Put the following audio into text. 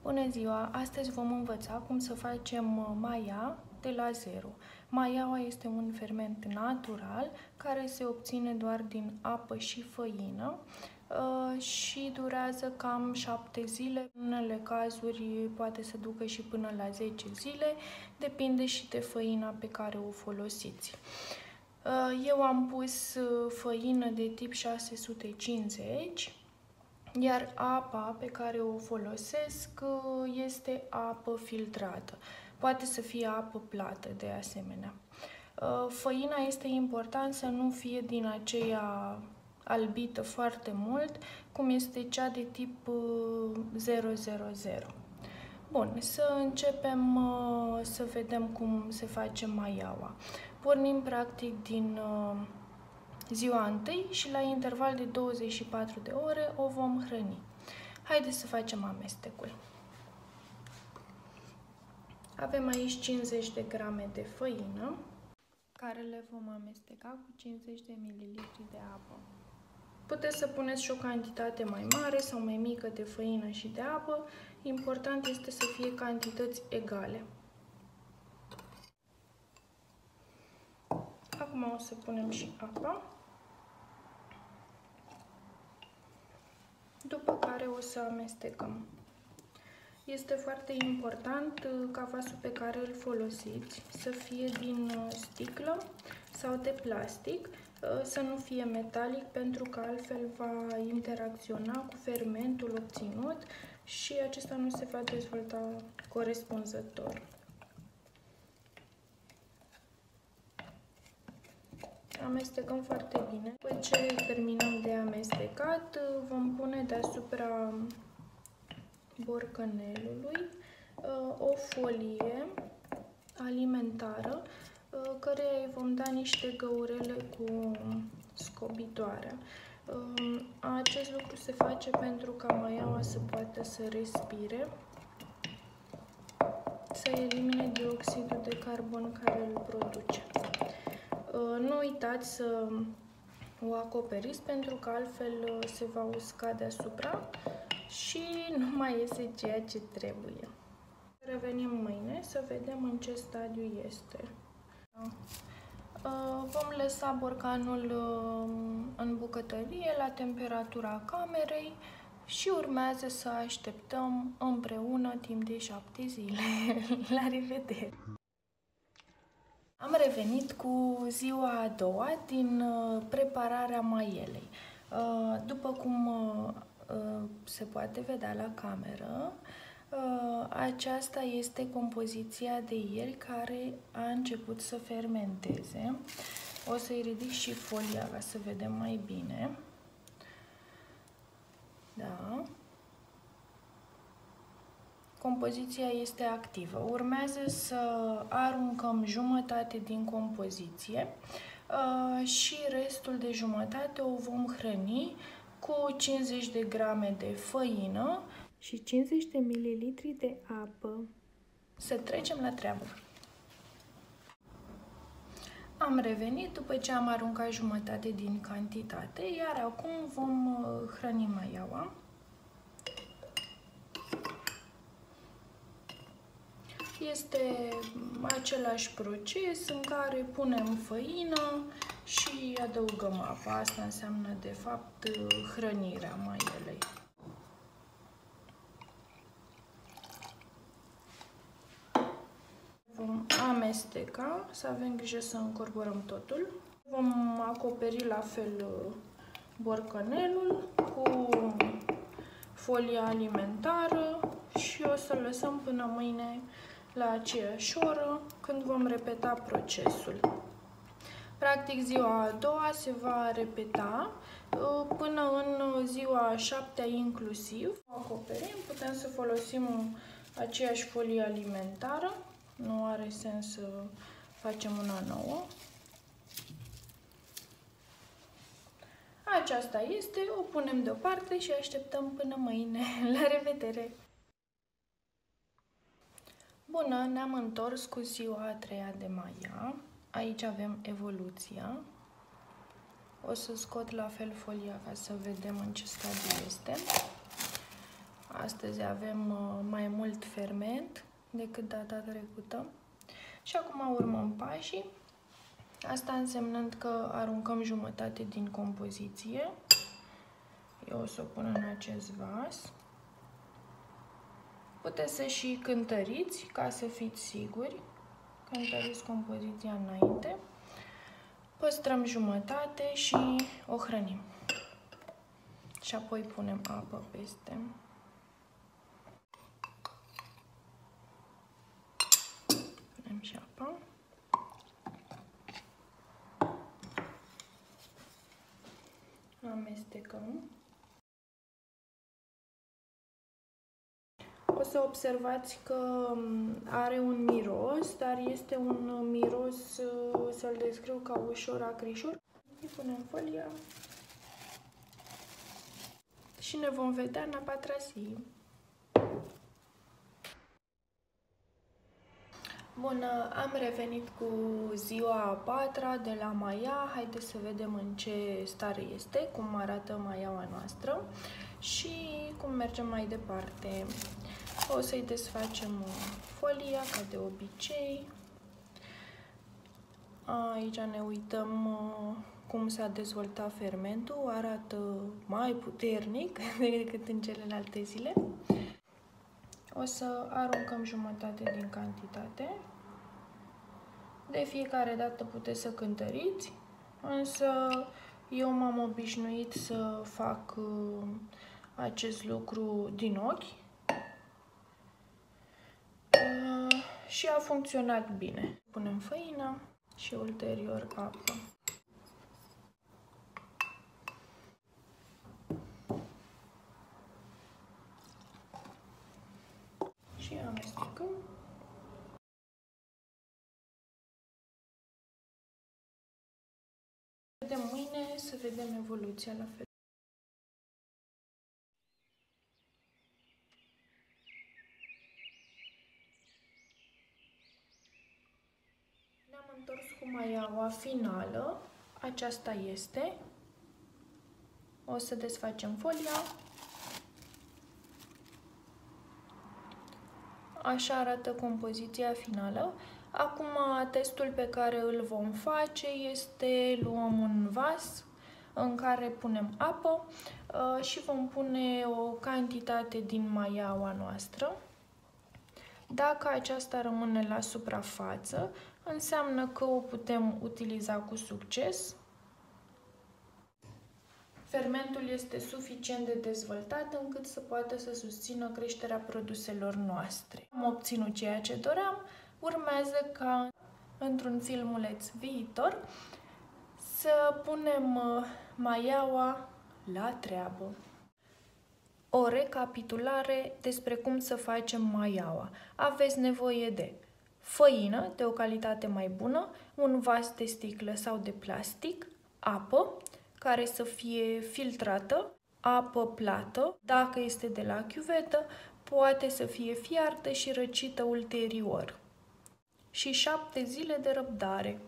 Bună ziua! Astăzi vom învăța cum să facem maia de la zero. Maiaua este un ferment natural care se obține doar din apă și făină și durează cam 7 zile. În unele cazuri poate să ducă și până la 10 zile, depinde și de făina pe care o folosiți. Eu am pus făină de tip 650. Iar apa pe care o folosesc este apă filtrată. Poate să fie apă plată de asemenea. Făina este important să nu fie din aceea albită foarte mult, cum este cea de tip 000. Bun, să începem să vedem cum se face maiaua. Pornim practic din ziua întâi și la interval de 24 de ore o vom hrăni. Haideți să facem amestecul. Avem aici 50 de grame de făină, care le vom amesteca cu 50 de ml de apă. Puteți să puneți și o cantitate mai mare sau mai mică de făină și de apă. Important este să fie cantități egale. Acum o să punem și apa. După care o să amestecăm. Este foarte important ca vasul pe care îl folosiți să fie din sticlă sau de plastic, să nu fie metalic, pentru că altfel va interacționa cu fermentul obținut și acesta nu se va dezvolta corespunzător. Amestecăm foarte bine. După ce terminăm de amestecat, vom pune deasupra borcanelului o folie alimentară, căreia îi vom da niște găurele cu scobitoare. Acest lucru se face pentru ca maiaua să poată să respire, să elimine dioxidul de carbon care îl produce. Nu uitați să o acoperiți, pentru că altfel se va usca deasupra și nu mai iese ceea ce trebuie. Revenim mâine să vedem în ce stadiu este. Vom lăsa borcanul în bucătărie la temperatura camerei și urmează să așteptăm împreună timp de 7 zile. La revedere! Am revenit cu ziua a doua din prepararea maielei. După cum se poate vedea la cameră, aceasta este compoziția de ieri care a început să fermenteze. O să-i ridic și folia ca să vedem mai bine. Da. Compoziția este activă. Urmează să aruncăm jumătate din compoziție și restul de jumătate o vom hrăni cu 50 de grame de făină și 50 de ml de apă. Să trecem la treabă. Am revenit după ce am aruncat jumătate din cantitate, iar acum vom hrăni maiaua. Este același proces în care punem făină și adăugăm apă. Asta înseamnă, de fapt, hrănirea maielei. Vom amesteca, să avem grijă să încorporăm totul. Vom acoperi la fel borcanelul cu folia alimentară și o să lăsăm până mâine la aceeași oră, când vom repeta procesul. Practic, ziua a doua se va repeta până în ziua a șaptea inclusiv. Acoperim, putem să folosim aceeași folie alimentară, nu are sens să facem una nouă. Aceasta este, o punem deoparte și așteptăm până mâine. La revedere! Bună, ne-am întors cu ziua a treia de maia. Aici avem evoluția. O să scot la fel folia ca să vedem în ce stadiu este. Astăzi avem mai mult ferment decât data trecută. Și acum urmăm pașii. Asta însemnând că aruncăm jumătate din compoziție. Eu o să o pun în acest vas. Puteți să și cântăriți, ca să fiți siguri. Cântăriți compoziția înainte. Păstrăm jumătate și o hrănim. Și apoi punem apă peste. Punem și apă. Amestecăm. O să observați că are un miros, dar este un miros, să-l descriu ca ușor acrișor. Îi punem folia și ne vom vedea în a patra zi. Bună, am revenit cu ziua a patra de la maia. Haideți să vedem în ce stare este, cum arată maiaua noastră și cum mergem mai departe. O să-i desfacem folia, ca de obicei. Aici ne uităm cum s-a dezvoltat fermentul. Arată mai puternic decât în celelalte zile. O să aruncăm jumătate din cantitate. De fiecare dată puteți să cântăriți, însă eu m-am obișnuit să fac acest lucru din ochi și a funcționat bine. Punem făina și ulterior apă. Și amestecăm. Vedem mâine să vedem evoluția la fel. Ne-am întors cu maiaua finală. Aceasta este. O să desfacem folia. Așa arată compoziția finală. Acum testul pe care îl vom face este luăm un vas în care punem apă și vom pune o cantitate din maiaua noastră. Dacă aceasta rămâne la suprafață, înseamnă că o putem utiliza cu succes. Fermentul este suficient de dezvoltat încât să poată să susțină creșterea produselor noastre. Am obținut ceea ce doream. Urmează ca într-un filmuleț viitor să punem maiaua la treabă. O recapitulare despre cum să facem maiaua. Aveți nevoie de făină de o calitate mai bună, un vas de sticlă sau de plastic, apă care să fie filtrată, apă plată, dacă este de la chiuvetă, poate să fie fiartă și răcită ulterior. Și 7 zile de răbdare.